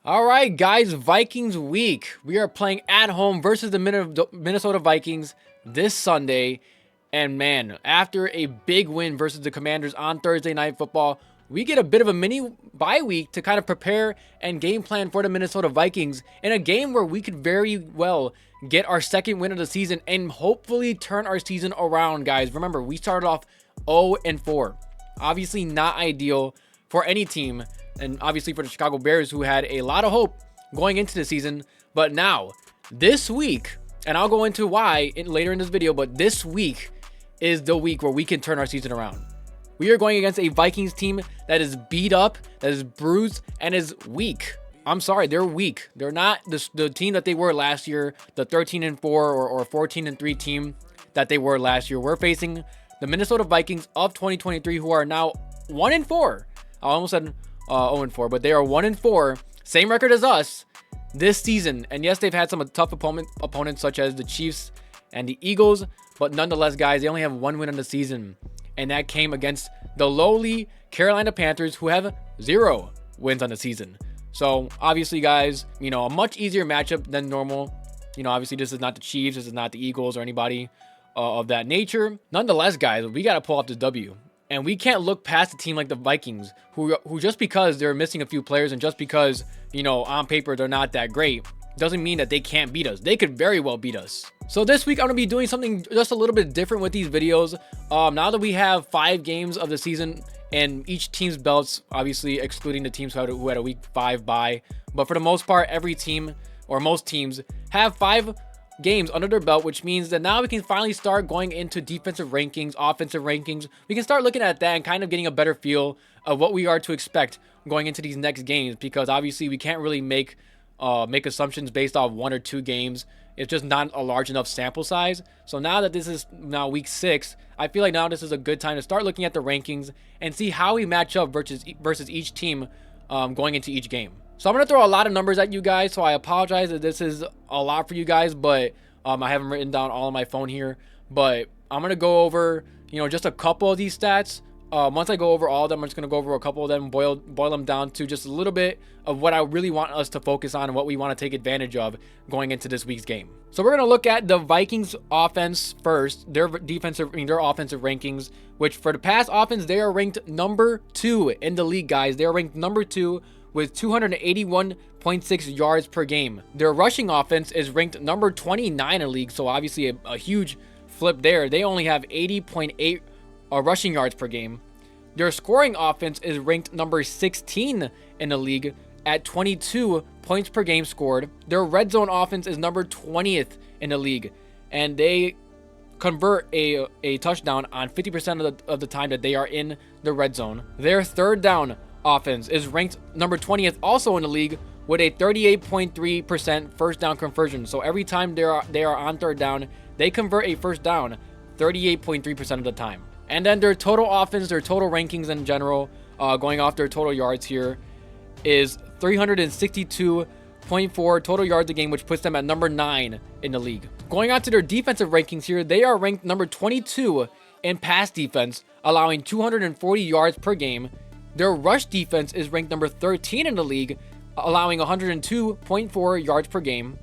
All right, guys, Vikings week. We are playing at home versus the Minnesota Vikings this Sunday. And man, after a big win versus the Commanders on Thursday Night Football, we get a bit of a mini bye week to kind of prepare and game plan for the Minnesota Vikings in a game where we could very well get our second win of the season and hopefully turn our season around, guys. Remember, we started off 0-4. Obviously not ideal for any team, and obviously for the Chicago Bears, who had a lot of hope going into the season. But now, this week, and I'll go into why later in this video, but this week is the week where we can turn our season around. We are going against a Vikings team that is beat up, that is bruised, and is weak. I'm sorry, they're weak. They're not the team that they were last year, the 13-4 or 14-3 team that they were last year. We're facing the Minnesota Vikings of 2023, who are now 1-4. I almost said 0-4, but they are 1-4, same record as us this season. And yes, they've had some tough opponents such as the Chiefs and the Eagles, but nonetheless, guys, they only have one win on the season, and that came against the lowly Carolina Panthers, who have 0 wins on the season. So obviously, guys, a much easier matchup than normal. Obviously, this is not the Chiefs, this is not the Eagles or anybody of that nature. Nonetheless, guys, we got to pull off this W. And we can't look past a team like the Vikings, who just because they're missing a few players and just because, on paper they're not that great, doesn't mean that they can't beat us. They could very well beat us. So this week, I'm going to be doing something just a little bit different with these videos. Now that we have 5 games of the season and each team's belts, obviously excluding the teams who had a week 5 bye. But for the most part, every team or most teams have 5 games under their belt, which means that now we can finally start going into defensive rankings, offensive rankings. We can start looking at that and kind of getting a better feel of what we are to expect going into these next games, because obviously we can't really make assumptions based off 1 or 2 games. It's just not a large enough sample size. So now that this is now week 6, I feel like now this is a good time to start looking at the rankings and see how we match up versus each team going into each game. So I'm going to throw a lot of numbers at you guys, so I apologize that this is a lot for you guys, but I haven't written down all on my phone here. But I'm going to go over, just a couple of these stats. Once I go over all of them, I'm just going to go over a couple of them, boil them down to just a little bit of what I really want us to focus on and what we want to take advantage of going into this week's game. So we're going to look at the Vikings offense first, their offensive rankings, which for the pass offense, they are ranked number 2 in the league, guys. They are ranked number 2 with 281.6 yards per game. Their rushing offense is ranked number 29 in the league, so obviously a huge flip there. They only have 80.8 rushing yards per game. Their scoring offense is ranked number 16 in the league at 22 points per game scored. Their red zone offense is number 20th in the league, and they convert a touchdown on 50% of the time that they are in the red zone. Their third down offense is ranked number 20th also in the league with a 38.3% first down conversion. So every time they are on third down, they convert a first down 38.3% of the time. And then their total offense, their total rankings in general, going off their total yards here, is 362.4 total yards a game, which puts them at number 9 in the league. Going on to their defensive rankings here, they are ranked number 22 in pass defense, allowing 240 yards per game. Their rush defense is ranked number 13 in the league, allowing 102.4 yards per game.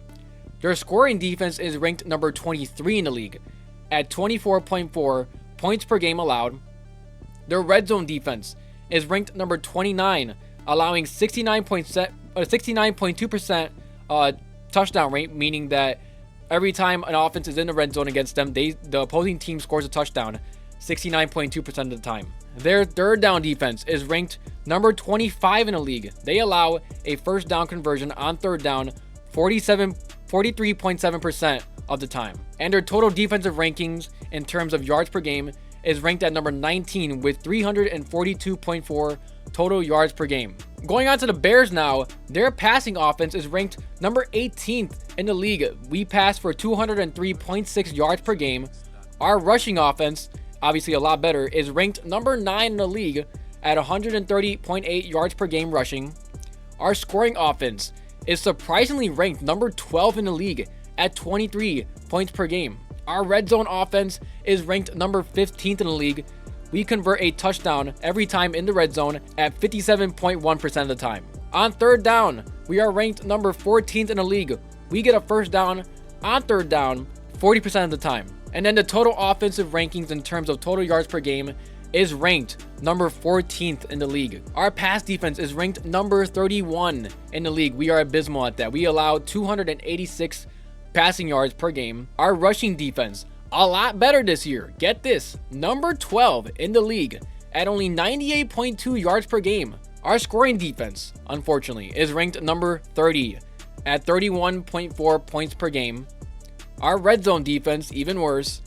Their scoring defense is ranked number 23 in the league at 24.4 points per game allowed. Their red zone defense is ranked number 29, allowing 69.2% touchdown rate, meaning that every time an offense is in the red zone against them, the opposing team scores a touchdown 69.2% of the time. Their third down defense is ranked number 25 in the league. They allow a first down conversion on third down 43.7% of the time. And their total defensive rankings in terms of yards per game is ranked at number 19 with 342.4 total yards per game. Going on to the Bears now, their passing offense is ranked number 18th in the league. We pass for 203.6 yards per game. Our rushing offense, obviously a lot better, is ranked number 9 in the league at 130.8 yards per game rushing. Our scoring offense is surprisingly ranked number 12 in the league at 23 points per game. Our red zone offense is ranked number 15th in the league. We convert a touchdown every time in the red zone at 57.1% of the time. On third down, we are ranked number 14th in the league. We get a first down on third down 40% of the time. And then the total offensive rankings in terms of total yards per game is ranked number 14th in the league. Our pass defense is ranked number 31 in the league. We are abysmal at that. We allow 286 passing yards per game. Our rushing defense, a lot better this year. Get this, number 12 in the league at only 98.2 yards per game. Our scoring defense, unfortunately, is ranked number 30 at 31.4 points per game. Our red zone defense, even worse,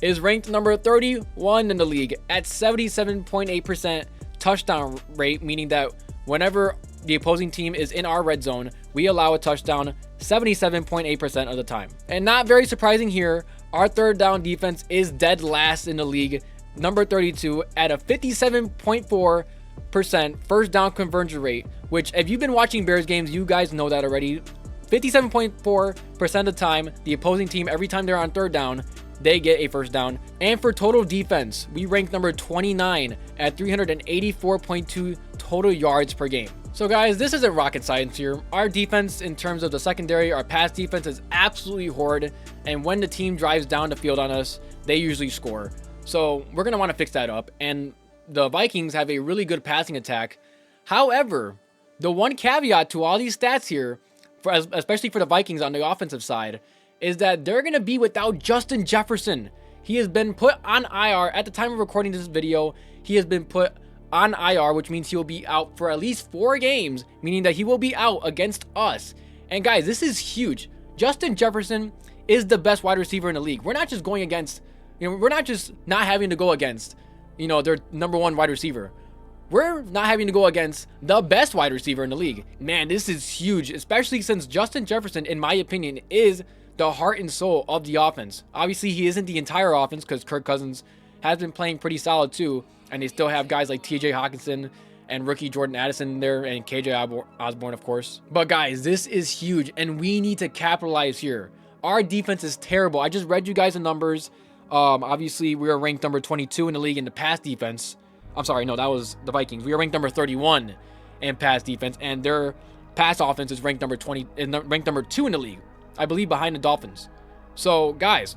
is ranked number 31 in the league at 77.8% touchdown rate, meaning that whenever the opposing team is in our red zone, we allow a touchdown 77.8% of the time. And not very surprising here, our third down defense is dead last in the league, number 32 at a 57.4% first down conversion rate, which if you've been watching Bears games, you guys know that already. 57.4% of the time, the opposing team, every time they're on third down, they get a first down. And for total defense, we rank number 29 at 384.2 total yards per game. So guys, this isn't rocket science here. Our defense in terms of the secondary, our pass defense is absolutely horrid. And when the team drives down the field on us, they usually score. So we're going to want to fix that up. And the Vikings have a really good passing attack. However, the one caveat to all these stats here, especially for the Vikings on the offensive side, is that they're going to be without Justin Jefferson. He has been put on IR. At the time of recording this video, he has been put on IR, which means he will be out for at least 4 games, meaning that he will be out against us. And guys, this is huge. Justin Jefferson is the best wide receiver in the league. We're not just going against, we're not just not having to go against, their number 1 wide receiver. We're not having to go against the best wide receiver in the league. Man, this is huge, especially since Justin Jefferson, in my opinion, is the heart and soul of the offense. Obviously, he isn't the entire offense because Kirk Cousins has been playing pretty solid too, and they still have guys like TJ Hawkinson and rookie Jordan Addison there and KJ Osborne, of course. But guys, this is huge, and we need to capitalize here. Our defense is terrible. I just read you guys the numbers. Obviously, we are ranked number 22 in the league in the pass defense. I'm sorry, no, that was the Vikings. We are ranked number 31 in pass defense, and their pass offense is ranked number 2 in the league, I believe, behind the Dolphins. So, guys,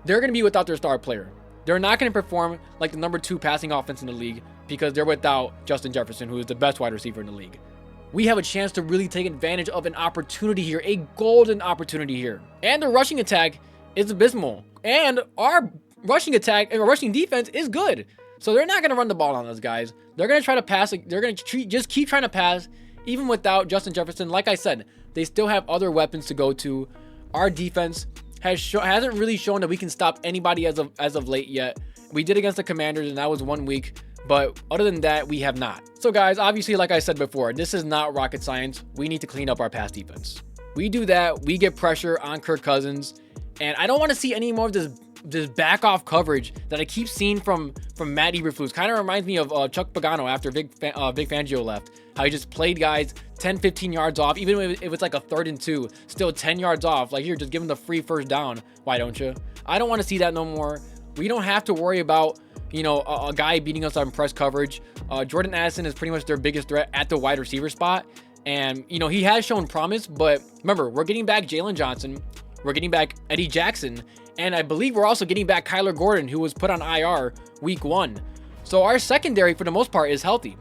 they're going to be without their star player. They're not going to perform like the number 2 passing offense in the league because they're without Justin Jefferson, who is the best wide receiver in the league. We have a chance to really take advantage of an opportunity here, a golden opportunity here. And the rushing attack is abysmal. And our rushing attack and our rushing defense is good. So they're not going to run the ball on us, guys. They're going to try to pass. They're going to just keep trying to pass, even without Justin Jefferson. Like I said, they still have other weapons to go to. Our defense hasn't really shown that we can stop anybody as of late yet. We did against the Commanders, and that was 1 week. But other than that, we have not. So guys, obviously, like I said before, this is not rocket science. We need to clean up our pass defense. We do that, we get pressure on Kirk Cousins. And I don't want to see any more of this back off coverage that I keep seeing from Matt Eberflus. Kind of reminds me of Chuck Pagano after Vic Fangio left. How he just played guys 10, 15 yards off, even if it's like a 3rd and 2, still 10 yards off. Like, here, just give him the free first down. Why don't you? I don't want to see that no more. We don't have to worry about, a guy beating us on press coverage. Jordan Addison is pretty much their biggest threat at the wide receiver spot. And, he has shown promise, but remember, we're getting back Jalen Johnson. We're getting back Eddie Jackson. And I believe we're also getting back Kyler Gordon, who was put on IR week 1. So our secondary, for the most part, is healthy.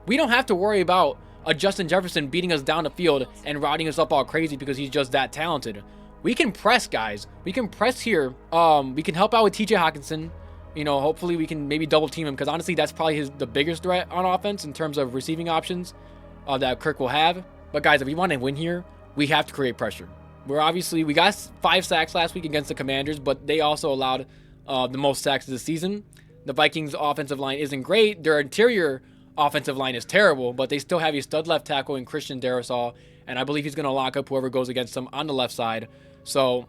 We don't have to worry about a Justin Jefferson beating us down the field and routing us up all crazy because he's just that talented. We can press, guys. We can press here. We can help out with TJ Hawkinson. Hopefully we can maybe double team him because honestly, that's probably the biggest threat on offense in terms of receiving options that Kirk will have. But guys, if we want to win here, we have to create pressure. We got 5 sacks last week against the Commanders, but they also allowed the most sacks of the season. The Vikings' offensive line isn't great. Their interior offensive line is terrible, but they still have a stud left tackle in Christian Darrisaw, and I believe he's going to lock up whoever goes against them on the left side. So,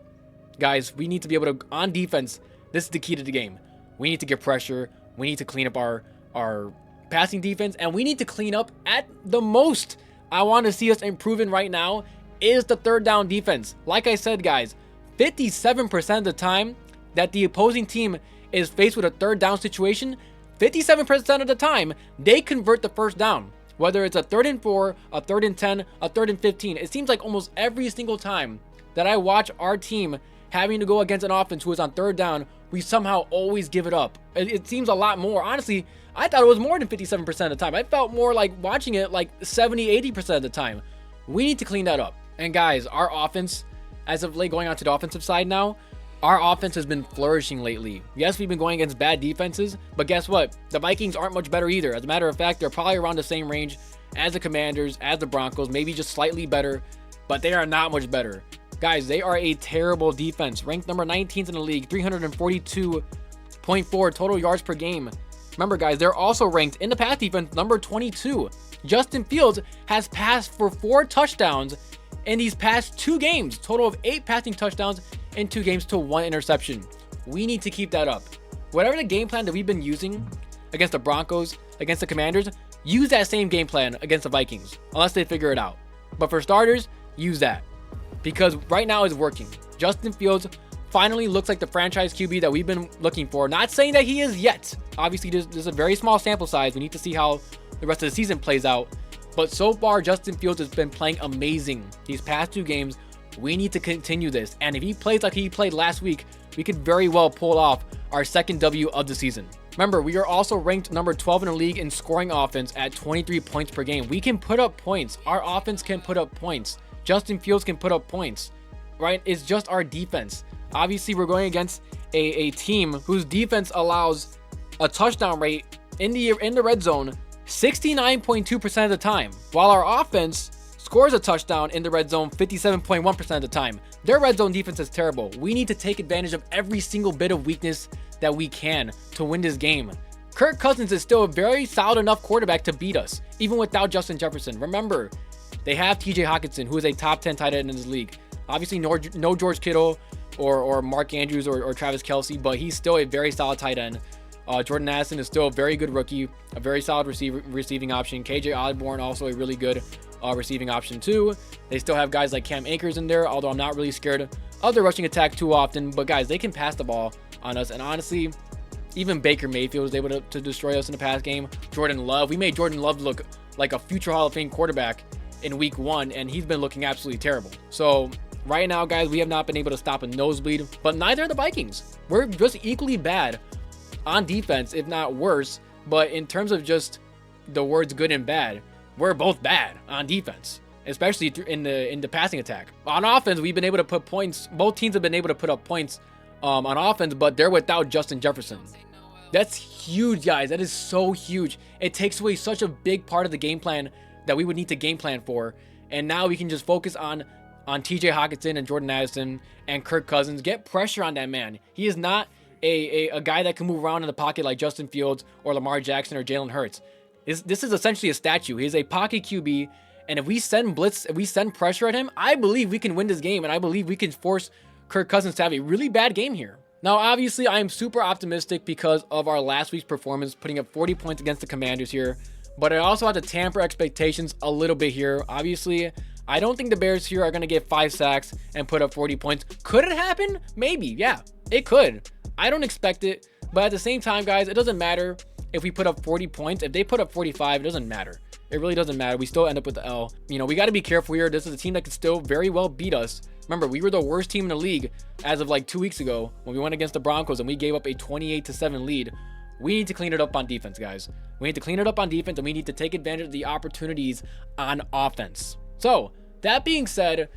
guys, we need to be able to, on defense, this is the key to the game. We need to get pressure. We need to clean up our passing defense, and we need to clean up at the most. I want to see us improving right now is the third down defense. Like I said, guys, 57% of the time that the opposing team is faced with a third down situation, 57% of the time, they convert the first down. Whether it's a 3rd and 4, a 3rd and 10, a 3rd and 15, it seems like almost every single time that I watch our team having to go against an offense who is on 3rd down, we somehow always give it up. It seems a lot more. Honestly, I thought it was more than 57% of the time. I felt more like watching it like 70, 80% of the time. We need to clean that up. And guys, our offense, as of late, going on to the offensive side now, our offense has been flourishing lately. Yes, we've been going against bad defenses, but guess what? The Vikings aren't much better either. As a matter of fact, they're probably around the same range as the Commanders, as the Broncos, maybe just slightly better, but they are not much better. Guys, they are a terrible defense. Ranked number 19th in the league, 342.4 total yards per game. Remember, guys, they're also ranked in the pass defense, number 22. Justin Fields has passed for 4 touchdowns in these past 2 games. Total of 8 passing touchdowns in 2 games to 1 interception. We need to keep that up. Whatever the game plan that we've been using against the Broncos, against the Commanders, use that same game plan against the Vikings, unless they figure it out. But for starters, use that, because right now it's working. Justin Fields finally looks like the franchise QB that we've been looking for. Not saying that he is yet. Obviously, there's a very small sample size. We need to see how the rest of the season plays out. But so far, Justin Fields has been playing amazing these past 2 games. We need to continue this. And if he plays like he played last week, we could very well pull off our 2nd W of the season. Remember, we are also ranked number 12 in the league in scoring offense at 23 points per game. We can put up points. Our offense can put up points. Justin Fields can put up points, right? It's just our defense. Obviously, we're going against a team whose defense allows a touchdown rate in the red zone 69.2% of the time, while our offense scores a touchdown in the red zone 57.1% of the time. Their red zone defense is terrible. We need to take advantage of every single bit of weakness that we can to win this game. Kirk Cousins is still a very solid enough quarterback to beat us, even without Justin Jefferson. Remember, they have TJ Hockenson, who is a top 10 tight end in this league. Obviously, no George Kittle or Mark Andrews or Travis Kelce, but he's still a very solid tight end. Jordan Addison is still a very good rookie, a very solid receiving option. KJ Osborne, also a really good receiving option too. They still have guys like Cam Akers in there, although I'm not really scared of their rushing attack too often. But guys, they can pass the ball on us. And honestly, even Baker Mayfield was able to destroy us in the pass game. Jordan Love, we made Jordan Love look like a future Hall of Fame quarterback in week 1, and he's been looking absolutely terrible. So right now, guys, we have not been able to stop a nosebleed, but neither are the Vikings. We're just equally bad on defense, if not worse. But in terms of just the words good and bad, we're both bad on defense, especially in the passing attack. On offense, we've been able to put points. Both teams have been able to put up points on offense, but they're without Justin Jefferson. That's huge, guys. That is so huge. It takes away such a big part of the game plan that we would need to game plan for. And now we can just focus on TJ Hockenson and Jordan Addison and Kirk Cousins. Get pressure on that man. He is not a guy that can move around in the pocket like Justin Fields or Lamar Jackson or Jalen Hurts. This is essentially a statue. He's a pocket QB, and if we send blitz, if we send pressure at him, I believe we can win this game, and I believe we can force Kirk Cousins to have a really bad game here. Now, obviously, I am super optimistic because of our last week's performance, putting up 40 points against the Commanders here, but I also have to tamper expectations a little bit here. Obviously, I don't think the Bears here are going to get 5 sacks and put up 40 points. Could it happen? Maybe, yeah, it could. I don't expect it, but at the same time, guys, it doesn't matter if we put up 40 points. If they put up 45, it doesn't matter. It really doesn't matter. We still end up with the L. You know, we got to be careful here. This is a team that could still very well beat us. Remember, we were the worst team in the league as of like 2 weeks ago when we went against the Broncos and we gave up a 28-7 lead. We need to clean it up on defense, guys. We need to clean it up on defense, and we need to take advantage of the opportunities on offense. So, that being said,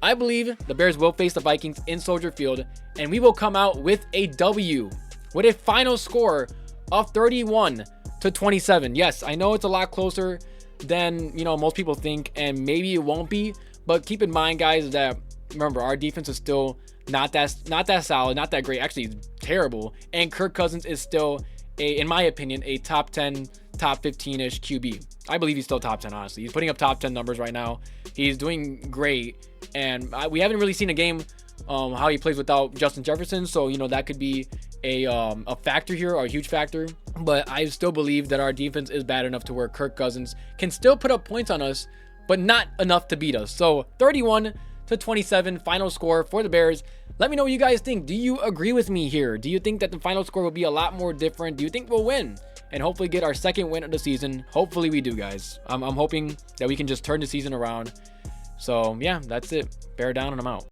I believe the Bears will face the Vikings in Soldier Field, and we will come out with a W with a final score of 31-27. Yes, I know it's a lot closer than, you know, most people think, and maybe it won't be, but keep in mind, guys, that remember, our defense is still not that solid, not that great. Actually, it's terrible. And Kirk Cousins is still in my opinion, a top 10, top 15-ish QB. I believe he's still top 10, honestly. He's putting up top 10 numbers right now. He's doing great. And we haven't really seen a game how he plays without Justin Jefferson. So, you know, that could be a factor here, or a huge factor. But I still believe that our defense is bad enough to where Kirk Cousins can still put up points on us, but not enough to beat us. So 31-27 final score for the Bears. Let me know what you guys think. Do you agree with me here? Do you think that the final score will be a lot more different? Do you think we'll win? and hopefully get our second win of the season. Hopefully we do, guys. I'm hoping that we can just turn the season around. So yeah, that's it. Bear down and I'm out.